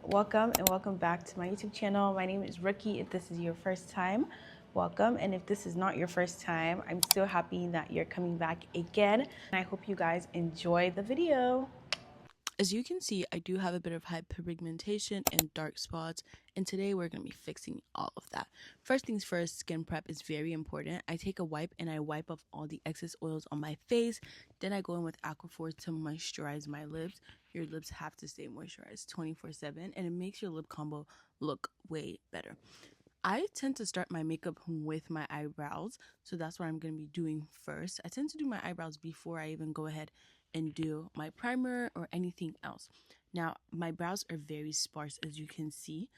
welcome and welcome back to my YouTube channel. My name is Rookie. If this is your first time, welcome. And if this is not your first time, I'm still happy that you're coming back again. And I hope you guys enjoy the video. As you can see, I do have a bit of hyperpigmentation and dark spots, and today we're going to be fixing all of that. First things first, skin prep is very important. I take a wipe and I wipe off all the excess oils on my face. Then I go in with Aquaphor to moisturize my lips. Your lips have to stay moisturized 24/7, and it makes your lip combo look way better. I tend to start my makeup with my eyebrows, so that's what I'm going to be doing first. I tend to do my eyebrows before I even go ahead and do my primer or anything else. Now, my brows are very sparse, as you can see.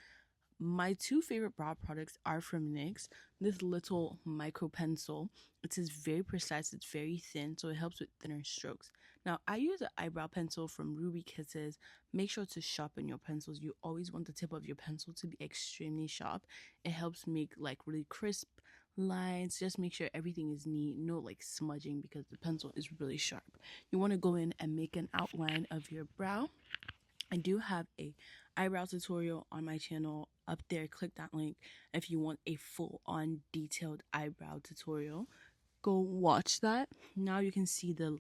My two favorite brow products are from NYX. This little micro pencil, it is very precise, it's very thin, so it helps with thinner strokes. Now, I use an eyebrow pencil from Ruby Kisses. Make sure to sharpen your pencils. You always want the tip of your pencil to be extremely sharp. It helps make like really crisp lines. Just make sure everything is neat, no like smudging, because the pencil is really sharp. You want to go in and make an outline of your brow. I do have a eyebrow tutorial on my channel up there. Click that link if you want a full-on detailed eyebrow tutorial. Go watch that. Now you can see the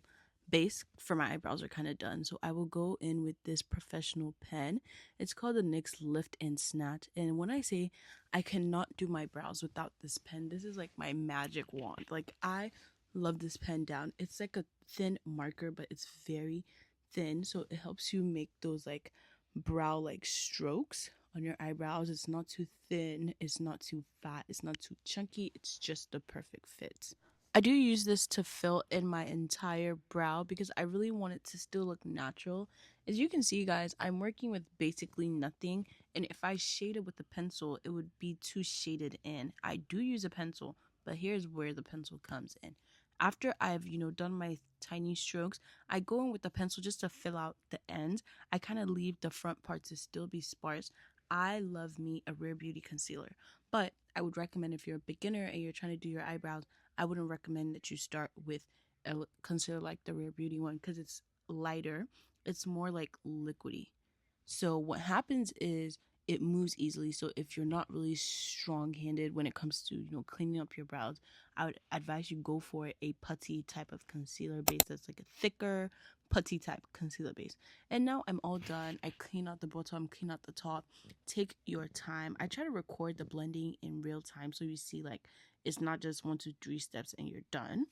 base for my eyebrows are kind of done, so I will go in with this professional pen. It's called the NYX Lift and Snatch, and when I say I cannot do my brows without this pen, this is like my magic wand. Like, I love this pen down. It's like a thin marker, but it's very thin, so it helps you make those like brow like strokes on your eyebrows. It's not too thin, it's not too fat, it's not too chunky, it's just the perfect fit. I do use this to fill in my entire brow because I really want it to still look natural. As you can see, guys, I'm working with basically nothing, and if I shade it with a pencil, it would be too shaded in. I do use a pencil, but here's where the pencil comes in. After I've, done my tiny strokes, I go in with the pencil just to fill out the ends. I kind of leave the front part to still be sparse. I love me a Rare Beauty concealer, but I would recommend, if you're a beginner and you're trying to do your eyebrows, I wouldn't recommend that you start with a concealer like the Rare Beauty one because it's lighter. It's more like liquidy. So what happens is it moves easily. So if you're not really strong-handed when it comes to, cleaning up your brows, I would advise you go for a putty type of concealer base that's like a thicker putty type concealer base. And now I'm all done. I clean out the bottom, clean out the top. Take your time. I try to record the blending in real time so you see like it's not just 1, 2, 3 steps and you're done.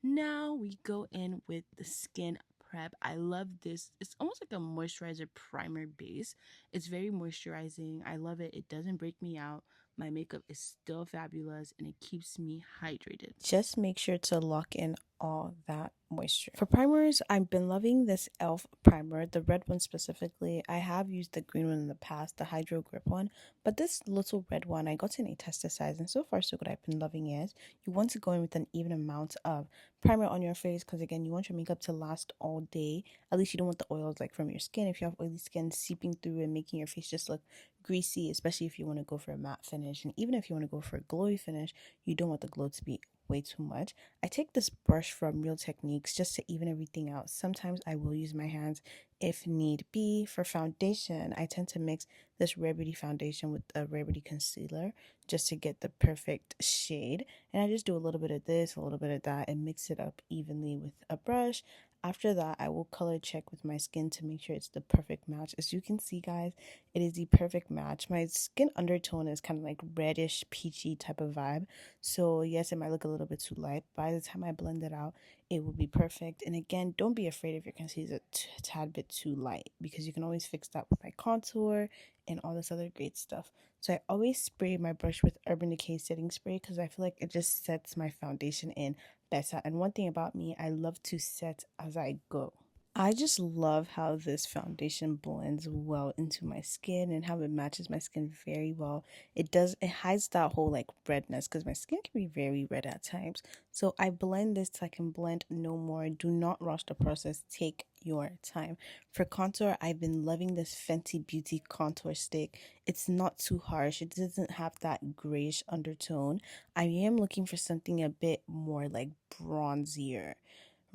Now we go in with the skin prep. I love this. It's almost like a moisturizer primer base. It's very moisturizing. I love it. It doesn't break me out. My makeup is still fabulous and it keeps me hydrated. Just make sure to lock in all that moisture. For primers, I've been loving this e.l.f. primer, the red one specifically. I have used the green one in the past, the Hydro Grip one, but this little red one, I got in a tester size, and so far so good. I've been loving it. You want to go in with an even amount of primer on your face because, again, you want your makeup to last all day. At least you don't want the oils like from your skin, if you have oily skin, seeping through and making your face just look greasy, especially if you want to go for a matte finish. And even if you want to go for a glowy finish, you don't want the glow to be way too much. I take this brush from Real Techniques just to even everything out. Sometimes I will use my hands if need be. For foundation, I tend to mix this Rare Beauty foundation with a Rare Beauty concealer just to get the perfect shade. And I just do a little bit of this, a little bit of that, and mix it up evenly with a brush. After that, I will color check with my skin to make sure it's the perfect match. As you can see, guys, it is the perfect match. My skin undertone is kind of like reddish, peachy type of vibe. So yes, it might look a little bit too light. By the time I blend it out, it will be perfect. And again, don't be afraid if your concealer is a tad bit too light, because you can always fix that with my contour and all this other great stuff. So I always spray my brush with Urban Decay setting spray because I feel like it just sets my foundation in better. And one thing about me, I love to set as I go. I just love how this foundation blends well into my skin and how it matches my skin very well. It hides that whole like redness because my skin can be very red at times. So I blend this so I can blend no more. Do not rush the process. Take your time. For contour, I've been loving this Fenty Beauty contour stick. It's not too harsh. It doesn't have that grayish undertone. I am looking for something a bit more like bronzier.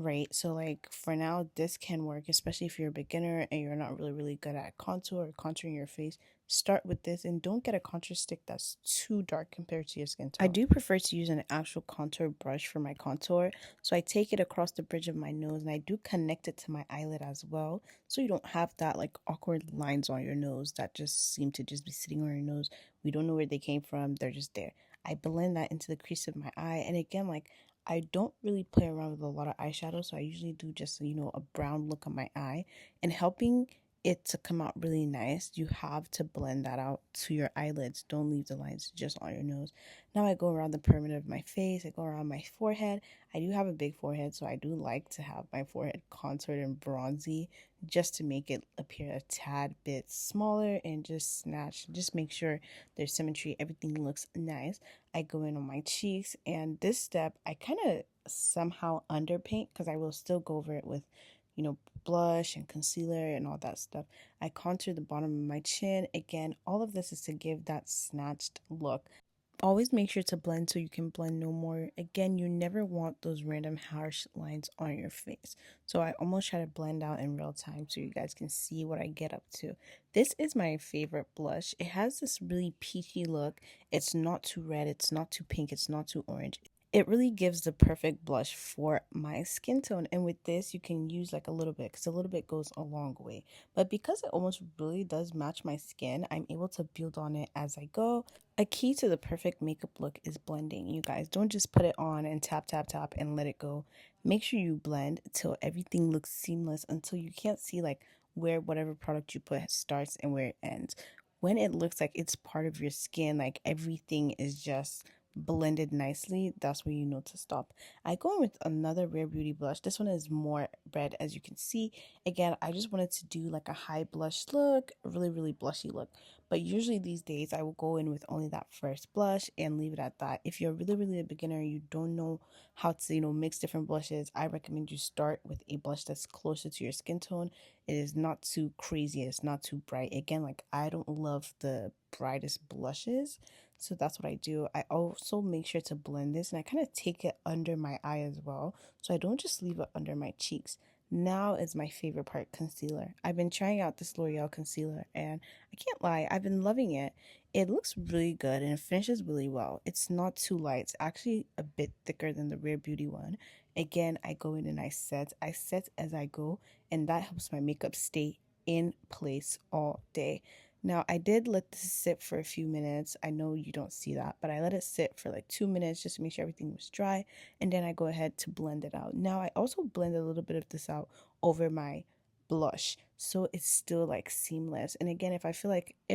right? So like for now, this can work, especially if you're a beginner and you're not really good at contour or contouring your face. Start with this and don't get a contour stick that's too dark compared to your skin tone. I do prefer to use an actual contour brush for my contour. So I take it across the bridge of my nose and I do connect it to my eyelid as well. So you don't have that like awkward lines on your nose that just seem to just be sitting on your nose. We don't know where they came from. They're just there. I blend that into the crease of my eye. And again, like I don't really play around with a lot of eyeshadow. So I usually do just, a brown look on my eye. And helping it to come out really nice, you have to blend that out to your eyelids. Don't leave the lines just on your nose. Now I go around the perimeter of my face. I go around my forehead. I do have a big forehead, so I do like to have my forehead contoured and bronzy just to make it appear a tad bit smaller and just make sure there's symmetry. Everything looks nice. I go in on my cheeks, and this step I kind of somehow underpaint because I will still go over it with blush and concealer and all that stuff. I contour the bottom of my chin. Again, all of this is to give that snatched look. Always make sure to blend so you can blend no more. Again, you never want those random harsh lines on your face. So I almost try to blend out in real time so you guys can see what I get up to. This is my favorite blush. It has this really peachy look. It's not too red, it's not too pink, it's not too orange. It really gives the perfect blush for my skin tone. And with this, you can use like a little bit because a little bit goes a long way. But because it almost really does match my skin, I'm able to build on it as I go. A key to the perfect makeup look is blending. You guys don't just put it on and tap, tap, tap and let it go. Make sure you blend till everything looks seamless, until you can't see like where whatever product you put starts and where it ends. When it looks like it's part of your skin, like everything is just blended nicely, that's where you know to stop. I go in with another Rare Beauty blush. This one is more red, as you can see. Again, I just wanted to do like a high blush look, really blushy look. But usually these days I will go in with only that first blush and leave it at that. If you're really a beginner, you don't know how to mix different blushes, I recommend you start with a blush that's closer to your skin tone. It is not too crazy, it's not too bright. Again, like I don't love the brightest blushes, so that's what I do. I also make sure to blend this, and I kind of take it under my eye as well, so I don't just leave it under my cheeks. Now is my favorite part, concealer. I've been trying out this L'Oreal concealer, and I can't lie, I've been loving it. It looks really good, and it finishes really well. It's not too light. It's actually a bit thicker than the Rare Beauty one. Again, I go in and I set as I go, and that helps my makeup stay in place all day. Now, I did let this sit for a few minutes. I know you don't see that, but I let it sit for like 2 minutes just to make sure everything was dry. And then I go ahead to blend it out. Now, I also blend a little bit of this out over my blush, so it's still like seamless. And again, if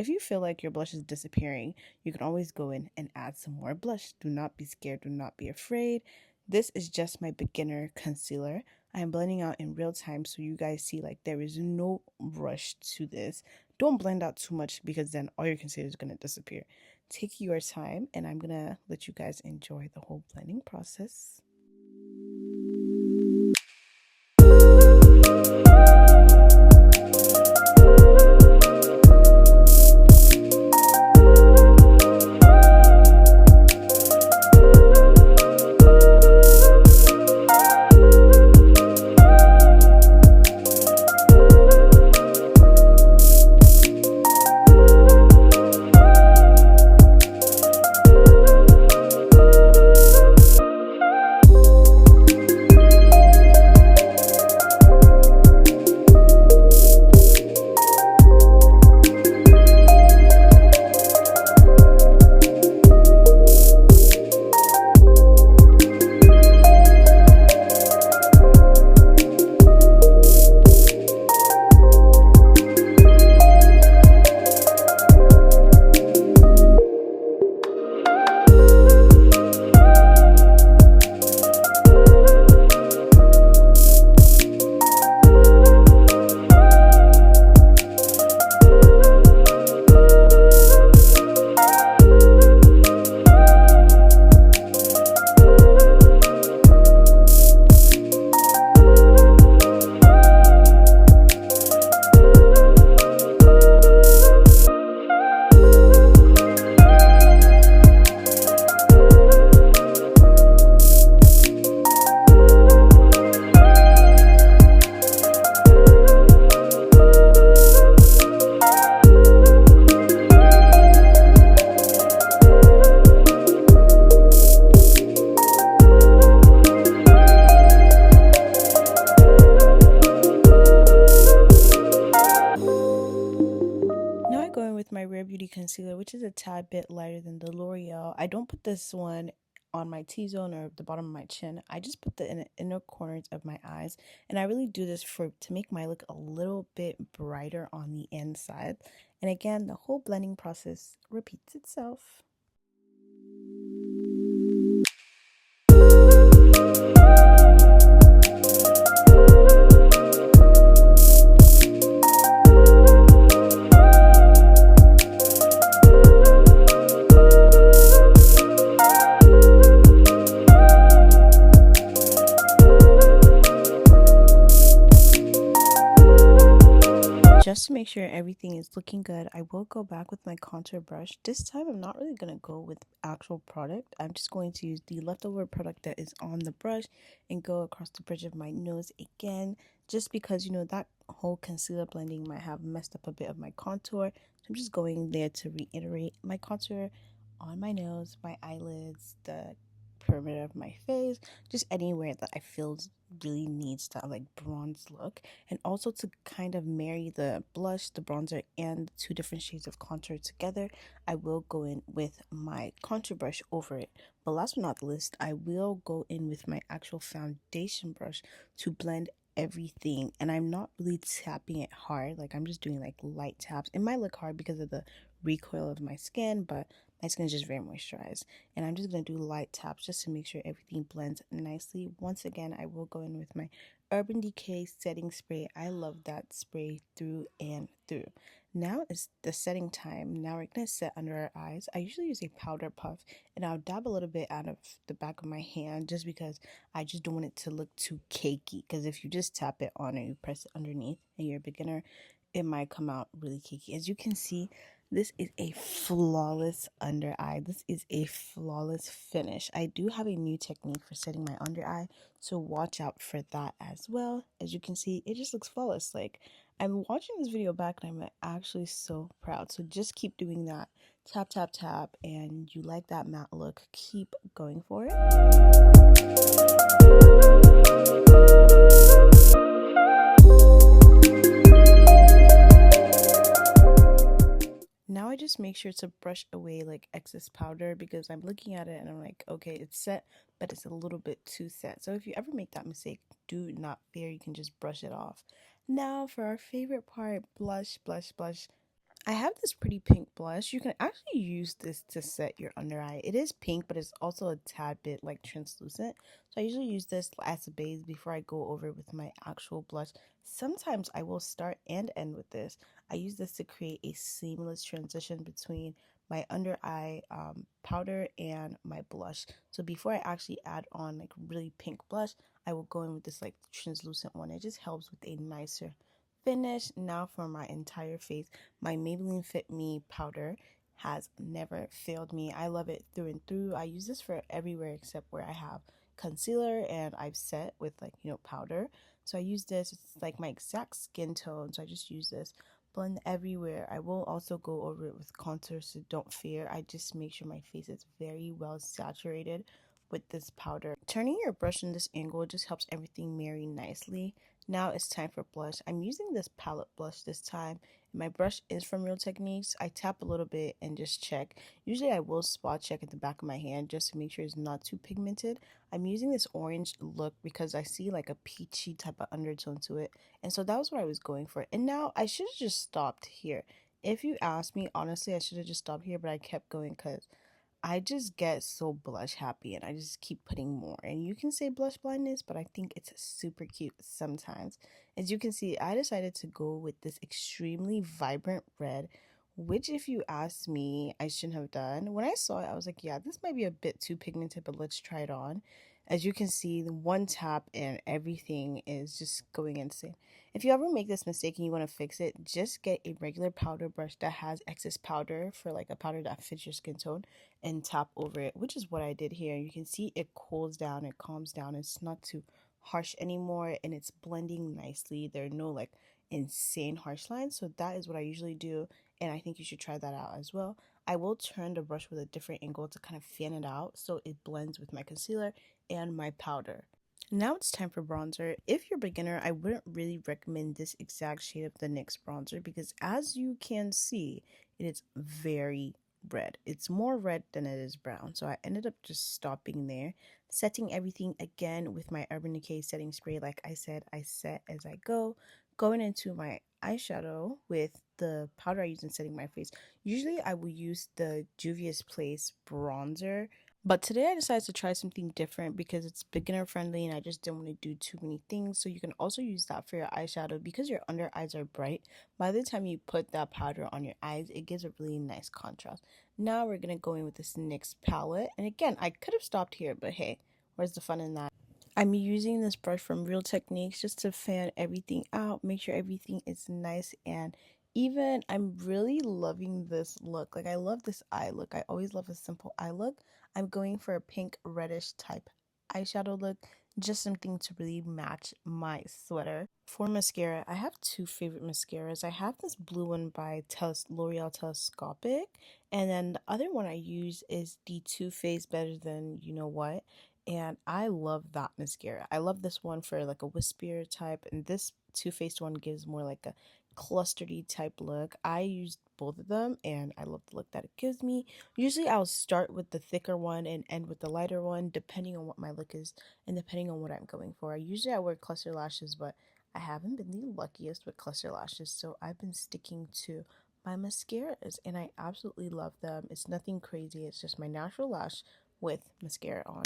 you feel like your blush is disappearing, you can always go in and add some more blush. Do not be scared. Do not be afraid. This is just my beginner concealer. I am blending out in real time so you guys see like there is no rush to this. Don't blend out too much because then all your concealer is going to disappear. Take your time, and I'm going to let you guys enjoy the whole blending process. concealer, which is a tad bit lighter than the L'Oreal. I don't put this one on my T-zone or the bottom of my chin. I just put the inner corners of my eyes, and I really do this to make my look a little bit brighter on the inside. And again, the whole blending process repeats itself. Just to make sure everything is looking good, I will go back with my contour brush. This time I'm not really going to go with actual product. I'm just going to use the leftover product that is on the brush and go across the bridge of my nose again, just because, you know, that whole concealer blending might have messed up a bit of my contour. So I'm just going there to reiterate my contour on my nose, my eyelids, the perimeter of my face, just anywhere that I feel really needs that like bronze look, and also to kind of marry the blush, the bronzer, and the two different shades of contour together. I will go in with my contour brush over it, but last but not least, I will go in with my actual foundation brush to blend everything. And I'm not really tapping it hard, like I'm just doing like light taps. It might look hard because of the recoil of my skin, but my skin is just very moisturized, and I'm just going to do light taps just to make sure everything blends nicely. Once again, I will go in with my Urban Decay setting spray. I love that spray through and through. Now is the setting time. Now we're going to set under our eyes. I usually use a powder puff, and I'll dab a little bit out of the back of my hand just because I just don't want it to look too cakey, because if you just tap it on and you press it underneath and you're a beginner, it might come out really cakey. As you can see, this is a flawless under eye. This is a flawless finish. I do have a new technique for setting my under eye, so watch out for that as well. As you can see, it just looks flawless. Like, I'm watching this video back and I'm actually so proud. So just keep doing that. Tap, tap, tap. And you like that matte look, keep going for it. Now I just make sure to brush away like excess powder, because I'm looking at it and I'm like, okay, it's set, but it's a little bit too set. So if you ever make that mistake, do not fear, you can just brush it off. Now for our favorite part, blush, blush, blush. I have this pretty pink blush. You can actually use this to set your under eye. It is pink, but it's also a tad bit like translucent. So I usually use this as a base before I go over with my actual blush. Sometimes I will start and end with this. I use this to create a seamless transition between my under eye powder and my blush. So before I actually add on like really pink blush, I will go in with this like translucent one. It just helps with a nicer finish. Now for my entire face, my Maybelline Fit Me powder has never failed me. I love it through and through. I use this for everywhere except where I have concealer and I've set with like, you know, powder. So I use this. It's like my exact skin tone, so I just use this. Blend everywhere. I will also go over it with contour, so don't fear. I just make sure my face is very well saturated with this powder. Turning your brush in this angle just helps everything marry nicely. Now it's time for blush. I'm using this palette blush this time. My brush is from Real Techniques. I tap a little bit and just check. Usually I will spot check at the back of my hand just to make sure it's not too pigmented. I'm using this orange look because I see like a peachy type of undertone to it. And so that was what I was going for. And now I should have just stopped here. If you ask me, honestly, I should have just stopped here, but I kept going because I just get so blush happy and I just keep putting more. And you can say blush blindness, but I think it's super cute sometimes. As you can see, I decided to go with this extremely vibrant red, which if you ask me, I shouldn't have done. When I saw it, I was like, yeah, this might be a bit too pigmented, but let's try it on. As you can see, the one tap and everything is just going insane. If you ever make this mistake and you want to fix it, just get a regular powder brush that has excess powder, for like a powder that fits your skin tone, and tap over it, which is what I did here. You can see it cools down, it calms down, it's not too harsh anymore, and it's blending nicely. There are no like insane harsh lines, so that is what I usually do, and I think you should try that out as well. I will turn the brush with a different angle to kind of fan it out so it blends with my concealer and my powder. Now it's time for bronzer. If you're a beginner, I wouldn't really recommend this exact shade of the NYX bronzer because as you can see, it is very red. It's more red than it is brown. So I ended up just stopping there, setting everything again with my Urban Decay setting spray. Like I said, I set as I go, going into my eyeshadow with the powder I use in setting my face. Usually I will use the Juvia's Place bronzer, but today I decided to try something different because it's beginner friendly and I just didn't want to do too many things. So you can also use that for your eyeshadow because your under eyes are bright. By the time you put that powder on your eyes, it gives a really nice contrast. Now we're going to go in with this NYX palette. And again, I could have stopped here, but hey, where's the fun in that? I'm using this brush from Real Techniques just to fan everything out, make sure everything is nice and even. I'm really loving this look. Like, I love this eye look. I always love a simple eye look. I'm going for a pink reddish type eyeshadow look, just something to really match my sweater. For mascara, I have two favorite mascaras. I have this blue one by L'Oreal Telescopic, and then the other one I use is the Too Faced Better Than You Know What, and I love that mascara. I love this one for like a wispier type, and this Too Faced one gives more like a clustery type look. I used both of them and I love the look that it gives me. Usually I'll start with the thicker one and end with the lighter one depending on what my look is and depending on what I'm going for. Usually I wear cluster lashes, but I haven't been the luckiest with cluster lashes, so I've been sticking to my mascaras and I absolutely love them. It's nothing crazy, it's just my natural lash with mascara on.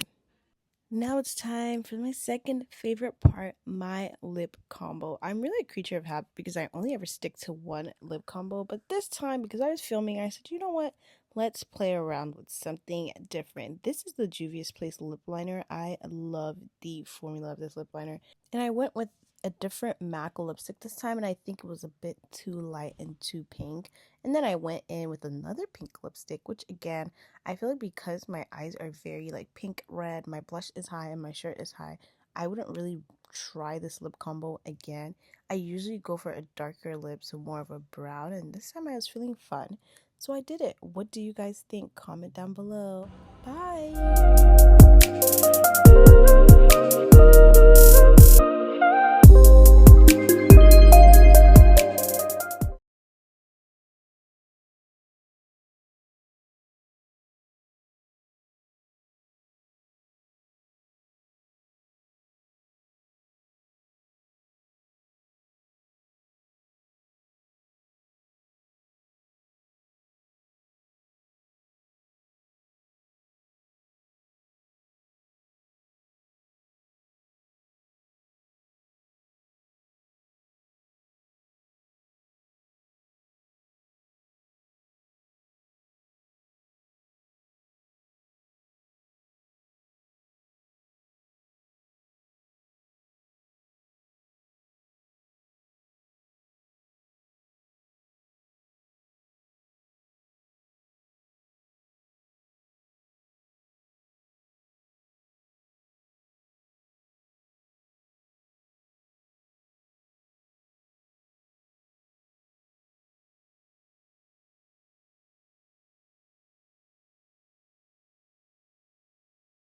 Now it's time for my second favorite part, my lip combo. I'm really a creature of habit because I only ever stick to one lip combo, but this time, because I was filming, I said, you know what? Let's play around with something different. This is the Juvia's Place lip liner. I love the formula of this lip liner, and I went with a different MAC lipstick this time, and I think it was a bit too light and too pink. And then I went in with another pink lipstick, which again, I feel like because my eyes are very like pink red, my blush is high and my shirt is high, I wouldn't really try this lip combo again. I usually go for a darker lip, so more of a brown, and this time I was feeling fun, so I did it. What do you guys think? Comment down below. Bye!